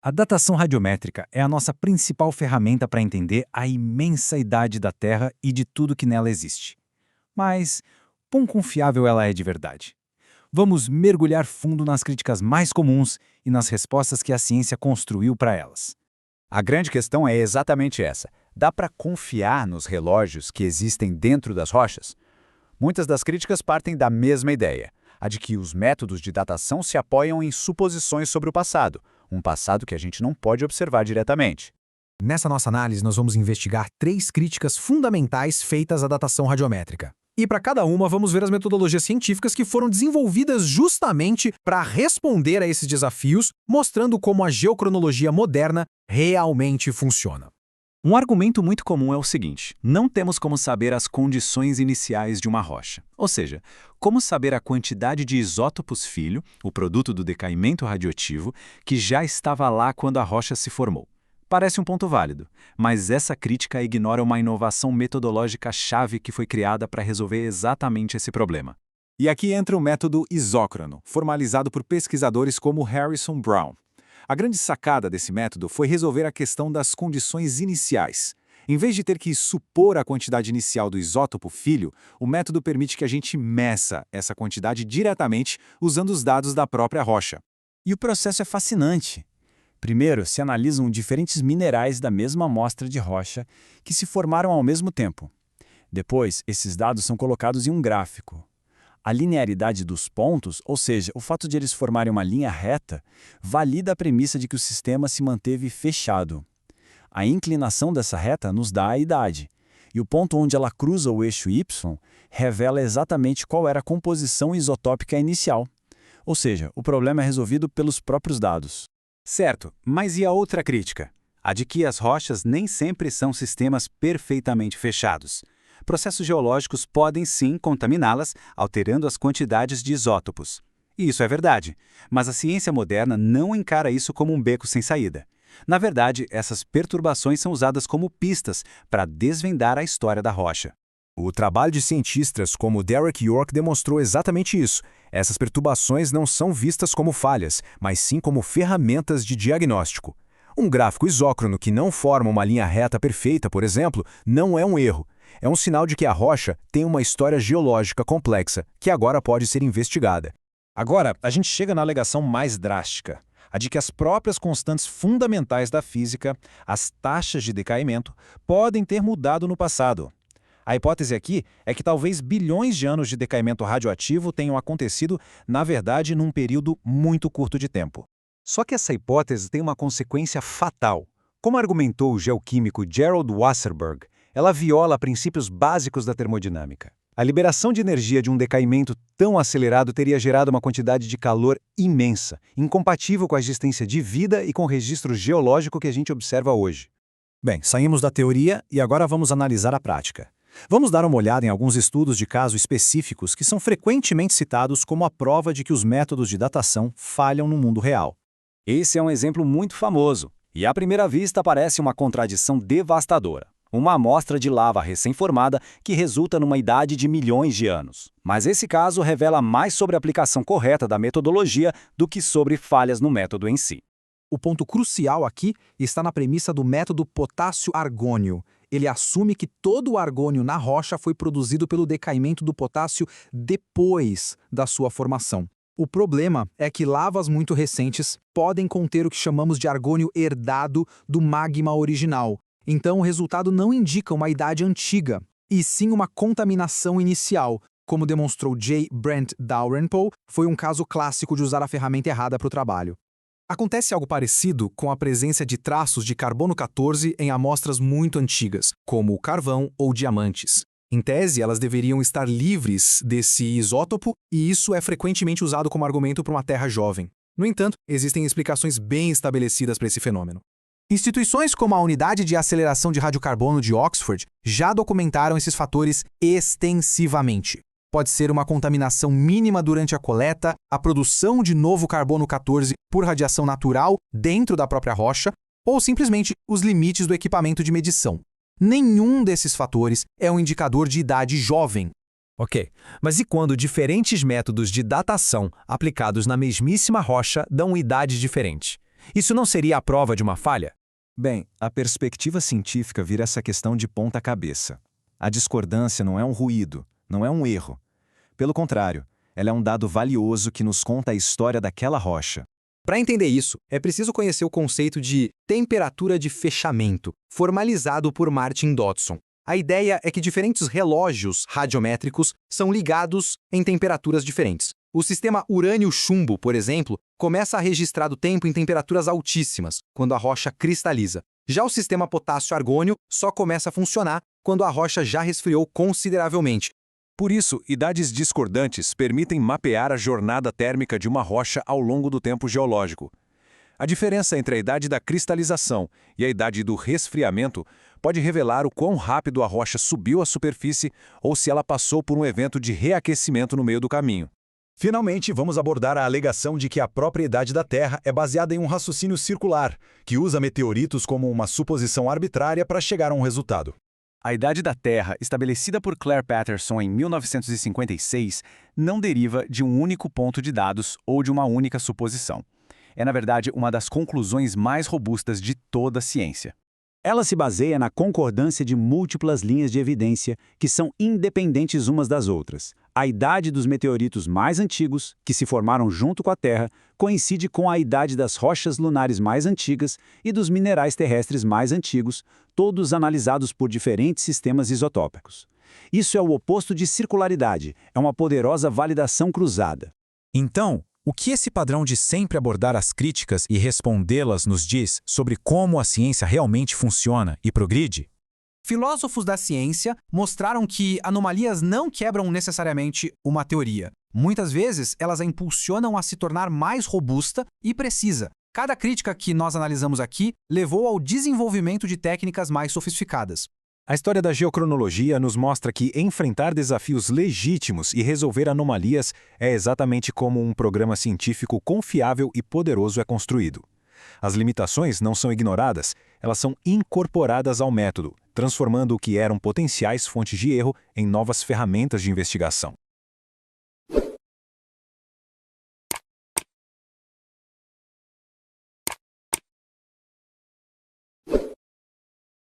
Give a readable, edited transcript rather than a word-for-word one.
A datação radiométrica é a nossa principal ferramenta para entender a imensa idade da Terra e de tudo que nela existe. Mas quão confiável ela é de verdade? Vamos mergulhar fundo nas críticas mais comuns e nas respostas que a ciência construiu para elas. A grande questão é exatamente essa. Dá para confiar nos relógios que existem dentro das rochas? Muitas das críticas partem da mesma ideia, a de que os métodos de datação se apoiam em suposições sobre o passado, um passado que a gente não pode observar diretamente. Nessa nossa análise, nós vamos investigar 3 críticas fundamentais feitas à datação radiométrica. E para cada uma, vamos ver as metodologias científicas que foram desenvolvidas justamente para responder a esses desafios, mostrando como a geocronologia moderna realmente funciona. Um argumento muito comum é o seguinte: não temos como saber as condições iniciais de uma rocha. Ou seja, como saber a quantidade de isótopos filho, o produto do decaimento radioativo, que já estava lá quando a rocha se formou. Parece um ponto válido, mas essa crítica ignora uma inovação metodológica-chave que foi criada para resolver exatamente esse problema. E aqui entra o método isócrono, formalizado por pesquisadores como Harrison Brown. A grande sacada desse método foi resolver a questão das condições iniciais. Em vez de ter que supor a quantidade inicial do isótopo filho, o método permite que a gente meça essa quantidade diretamente usando os dados da própria rocha. E o processo é fascinante. Primeiro, se analisam diferentes minerais da mesma amostra de rocha que se formaram ao mesmo tempo. Depois, esses dados são colocados em um gráfico. A linearidade dos pontos, ou seja, o fato de eles formarem uma linha reta, valida a premissa de que o sistema se manteve fechado. A inclinação dessa reta nos dá a idade, e o ponto onde ela cruza o eixo Y revela exatamente qual era a composição isotópica inicial. Ou seja, o problema é resolvido pelos próprios dados. Certo, mas e a outra crítica? A de que as rochas nem sempre são sistemas perfeitamente fechados. Processos geológicos podem sim contaminá-las, alterando as quantidades de isótopos. E isso é verdade, mas a ciência moderna não encara isso como um beco sem saída. Na verdade, essas perturbações são usadas como pistas para desvendar a história da rocha. O trabalho de cientistas como Derek York demonstrou exatamente isso. Essas perturbações não são vistas como falhas, mas sim como ferramentas de diagnóstico. Um gráfico isócrono que não forma uma linha reta perfeita, por exemplo, não é um erro. É um sinal de que a rocha tem uma história geológica complexa, que agora pode ser investigada. Agora, a gente chega na alegação mais drástica, a de que as próprias constantes fundamentais da física, as taxas de decaimento, podem ter mudado no passado. A hipótese aqui é que talvez bilhões de anos de decaimento radioativo tenham acontecido, na verdade, num período muito curto de tempo. Só que essa hipótese tem uma consequência fatal. Como argumentou o geoquímico Gerald Wasserburg, ela viola princípios básicos da termodinâmica. A liberação de energia de um decaimento tão acelerado teria gerado uma quantidade de calor imensa, incompatível com a existência de vida e com o registro geológico que a gente observa hoje. Bem, saímos da teoria e agora vamos analisar a prática. Vamos dar uma olhada em alguns estudos de caso específicos que são frequentemente citados como a prova de que os métodos de datação falham no mundo real. Esse é um exemplo muito famoso, e à primeira vista parece uma contradição devastadora. Uma amostra de lava recém-formada que resulta numa idade de milhões de anos. Mas esse caso revela mais sobre a aplicação correta da metodologia do que sobre falhas no método em si. O ponto crucial aqui está na premissa do método potássio-argônio. Ele assume que todo o argônio na rocha foi produzido pelo decaimento do potássio depois da sua formação. O problema é que lavas muito recentes podem conter o que chamamos de argônio herdado do magma original. Então, o resultado não indica uma idade antiga, e sim uma contaminação inicial. Como demonstrou J. Brent Dalrymple, foi um caso clássico de usar a ferramenta errada para o trabalho. Acontece algo parecido com a presença de traços de carbono 14 em amostras muito antigas, como o carvão ou diamantes. Em tese, elas deveriam estar livres desse isótopo, e isso é frequentemente usado como argumento para uma Terra jovem. No entanto, existem explicações bem estabelecidas para esse fenômeno. Instituições como a Unidade de Aceleração de Radiocarbono de Oxford já documentaram esses fatores extensivamente. Pode ser uma contaminação mínima durante a coleta, a produção de novo carbono 14 por radiação natural dentro da própria rocha, ou simplesmente os limites do equipamento de medição. Nenhum desses fatores é um indicador de idade jovem. Ok, mas e quando diferentes métodos de datação aplicados na mesmíssima rocha dão idade diferente? Isso não seria a prova de uma falha? Bem, a perspectiva científica vira essa questão de ponta cabeça. A discordância não é um ruído, não é um erro. Pelo contrário, ela é um dado valioso que nos conta a história daquela rocha. Para entender isso, é preciso conhecer o conceito de temperatura de fechamento, formalizado por Martin Dodson. A ideia é que diferentes relógios radiométricos são ligados em temperaturas diferentes. O sistema urânio-chumbo, por exemplo, começa a registrar o tempo em temperaturas altíssimas, quando a rocha cristaliza. Já o sistema potássio-argônio só começa a funcionar quando a rocha já resfriou consideravelmente. Por isso, idades discordantes permitem mapear a jornada térmica de uma rocha ao longo do tempo geológico. A diferença entre a idade da cristalização e a idade do resfriamento pode revelar o quão rápido a rocha subiu à superfície ou se ela passou por um evento de reaquecimento no meio do caminho. Finalmente, vamos abordar a alegação de que a própria idade da Terra é baseada em um raciocínio circular, que usa meteoritos como uma suposição arbitrária para chegar a um resultado. A idade da Terra, estabelecida por Claire Patterson em 1956, não deriva de um único ponto de dados ou de uma única suposição. É, na verdade, uma das conclusões mais robustas de toda a ciência. Ela se baseia na concordância de múltiplas linhas de evidência que são independentes umas das outras. A idade dos meteoritos mais antigos, que se formaram junto com a Terra, coincide com a idade das rochas lunares mais antigas e dos minerais terrestres mais antigos, todos analisados por diferentes sistemas isotópicos. Isso é o oposto de circularidade, é uma poderosa validação cruzada. Então, o que esse padrão de sempre abordar as críticas e respondê-las nos diz sobre como a ciência realmente funciona e progride? Filósofos da ciência mostraram que anomalias não quebram necessariamente uma teoria. Muitas vezes, elas a impulsionam a se tornar mais robusta e precisa. Cada crítica que nós analisamos aqui levou ao desenvolvimento de técnicas mais sofisticadas. A história da geocronologia nos mostra que enfrentar desafios legítimos e resolver anomalias é exatamente como um programa científico confiável e poderoso é construído. As limitações não são ignoradas, elas são incorporadas ao método, transformando o que eram potenciais fontes de erro em novas ferramentas de investigação.